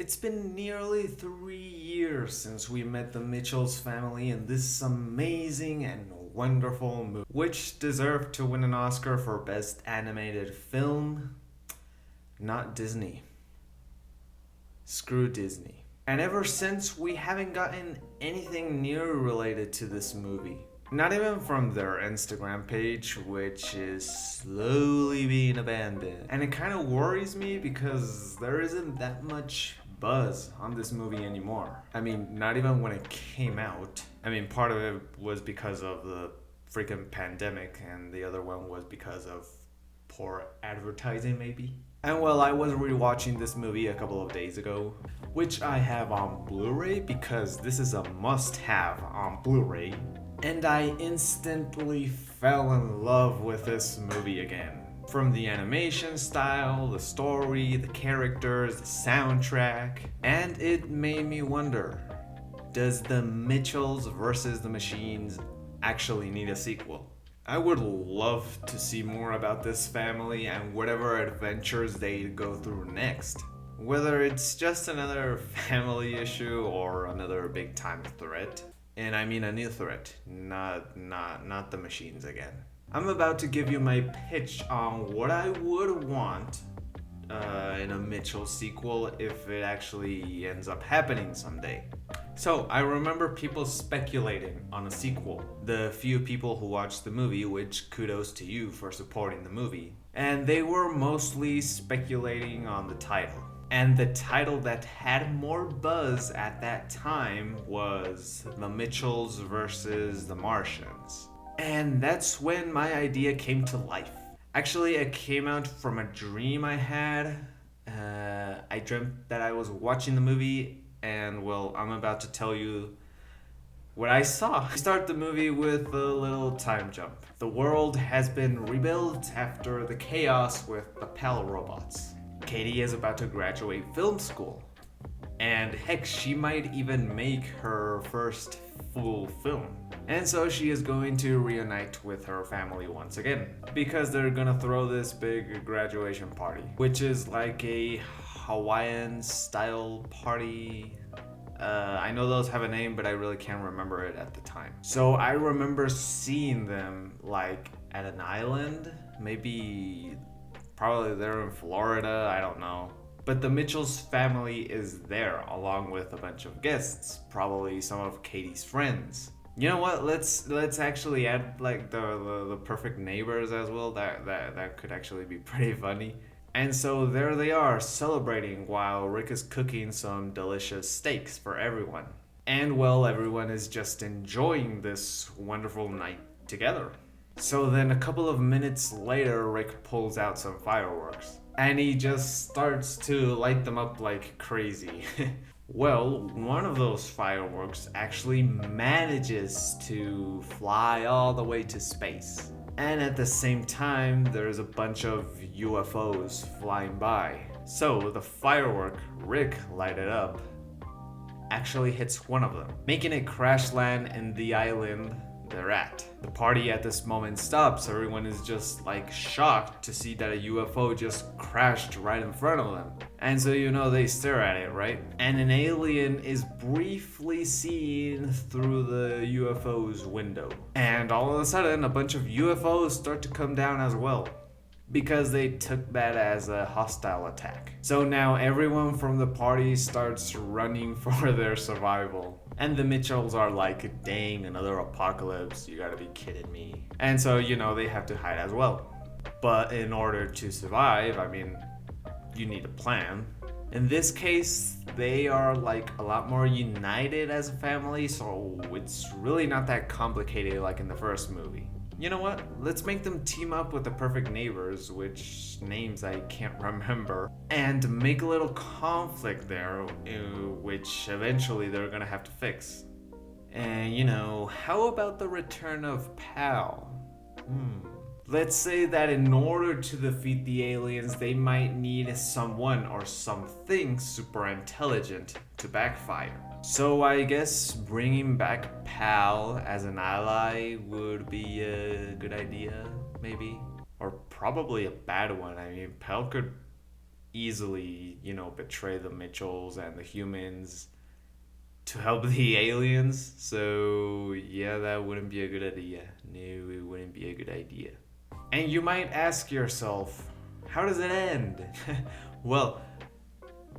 It's been nearly 3 years since we met the Mitchells family in this amazing and wonderful movie, which deserved to win an Oscar for Best Animated Film. Not Disney. Screw Disney. And ever since, we haven't gotten anything near related to this movie. Not even from their Instagram page, which is slowly being abandoned. And it kind of worries me because there isn't that much buzz on this movie anymore. I mean, not even when it came out. I mean, part of it was because of the freaking pandemic, and the other one was because of poor advertising, maybe. And well, I was rewatching this movie a couple of days ago, which I have on Blu-ray because this is a must-have on Blu-ray. And I instantly fell in love with this movie again. From the animation style, the story, the characters, the soundtrack. And it made me wonder, does the Mitchells versus the Machines actually need a sequel? I would love to see more about this family and whatever adventures they go through next. Whether it's just another family issue or another big time threat. And I mean a new threat, not the machines again. I'm about to give you my pitch on what I would want in a Mitchell sequel if it actually ends up happening someday. So I remember people speculating on a sequel. The few people who watched the movie, which kudos to you for supporting the movie. And they were mostly speculating on the title. And the title that had more buzz at that time was The Mitchells versus the Martians. And that's when my idea came to life. Actually, it came out from a dream I had. I dreamt that I was watching the movie, and well, I'm about to tell you what I saw. We start the movie with a little time jump. The world has been rebuilt after the chaos with the PAL robots. Katie is about to graduate film school. And heck, she might even make her first full film. And so she is going to reunite with her family once again. Because they're gonna throw this big graduation party. Which is like a Hawaiian style party. I know those have a name, but I really can't remember it at the time. So I remember seeing them like at an island. Maybe probably they're in Florida, I don't know. But the Mitchells family is there along with a bunch of guests, probably some of Katie's friends. You know what? Let's actually add like the perfect neighbors as well. That could actually be pretty funny. And so there they are celebrating while Rick is cooking some delicious steaks for everyone. And well, everyone is just enjoying this wonderful night together. So then a couple of minutes later, Rick pulls out some fireworks. And he just starts to light them up like crazy. Well, one of those fireworks actually manages to fly all the way to space. And at the same time, there's a bunch of UFOs flying by. So the firework Rick lighted up actually hits one of them, making it crash land in the island they're at. The party at this moment stops. Everyone is just like shocked to see that a UFO just crashed right in front of them. And so they stare at it, right? And an alien is briefly seen through the UFO's window. And all of a sudden, a bunch of UFOs start to come down as well, because they took that as a hostile attack. So now everyone from the party starts running for their survival. And the Mitchells are like, dang, another apocalypse, you gotta be kidding me. And so, they have to hide as well. But in order to survive, I mean, you need a plan. In this case, they are like a lot more united as a family, so it's really not that complicated like in the first movie. You know what? Let's make them team up with the perfect neighbors, which names I can't remember, and make a little conflict there, which eventually they're gonna have to fix. And how about the return of Pal? Let's say that in order to defeat the aliens, they might need someone or something super intelligent to backfire. So I guess bringing back Pal as an ally would be a good idea, maybe? Or probably a bad one. I mean, Pal could easily, betray the Mitchells and the humans to help the aliens. So, yeah, that wouldn't be a good idea. No, it wouldn't be a good idea. And you might ask yourself, how does it end? Well,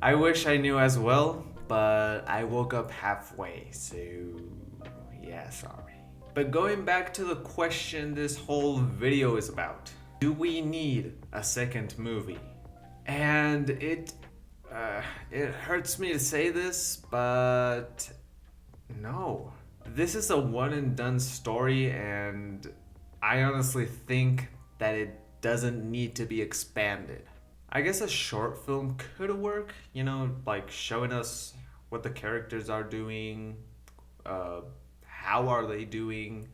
I wish I knew as well, but I woke up halfway, so yeah, sorry. But going back to the question this whole video is about, do we need a second movie? And it hurts me to say this, but no. This is a one and done story, and I honestly think that it doesn't need to be expanded. I guess a short film could work, like showing us what the characters are doing, how are they doing,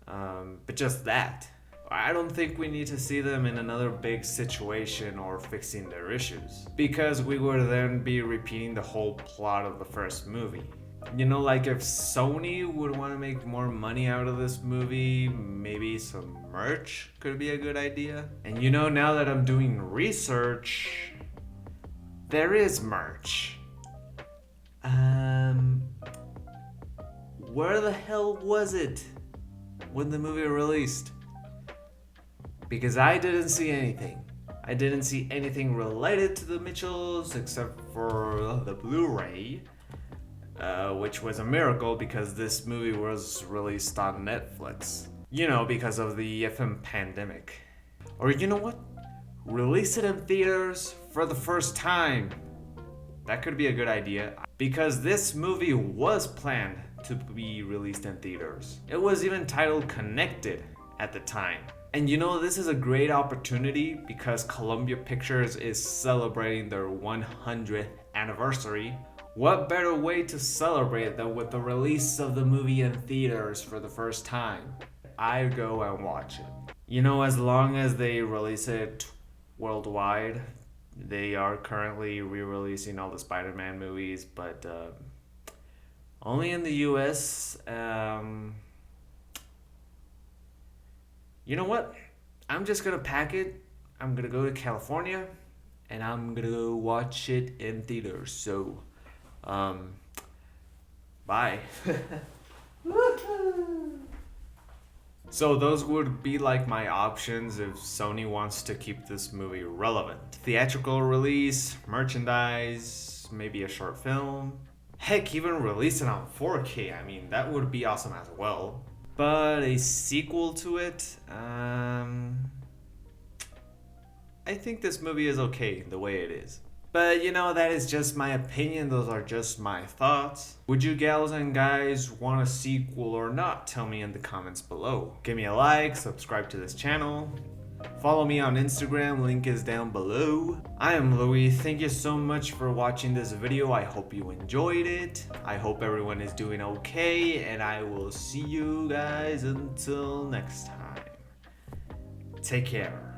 but just that. I don't think we need to see them in another big situation or fixing their issues, because we would then be repeating the whole plot of the first movie. Like if Sony would want to make more money out of this movie, maybe some merch could be a good idea. And now that I'm doing research, there is merch. Where the hell was it when the movie released? Because I didn't see anything. I didn't see anything related to the Mitchells except for the Blu-ray, which was a miracle because this movie was released on Netflix. Because of the FM pandemic. Or you know what? Release it in theaters for the first time. That could be a good idea. Because this movie was planned to be released in theaters. It was even titled Connected at the time. And this is a great opportunity because Columbia Pictures is celebrating their 100th anniversary. What better way to celebrate than with the release of the movie in theaters for the first time? I'd go and watch it. As long as they release it worldwide, they are currently re-releasing all the Spider-Man movies, but only in the US. You know what? I'm just gonna pack it. I'm gonna go to California and I'm gonna go watch it in theaters. So, bye. So those would be like my options if Sony wants to keep this movie relevant. Theatrical release, merchandise, maybe a short film. Heck, even release it on 4K. I mean, that would be awesome as well. But a sequel to it, I think this movie is okay the way it is. But that is just my opinion. Those are just my thoughts. Would you gals and guys want a sequel or not? Tell me in the comments below. Give me a like, subscribe to this channel. Follow me on Instagram, link is down below. I am Louis, thank you so much for watching this video. I hope you enjoyed it. I hope everyone is doing okay, and I will see you guys until next time. Take care.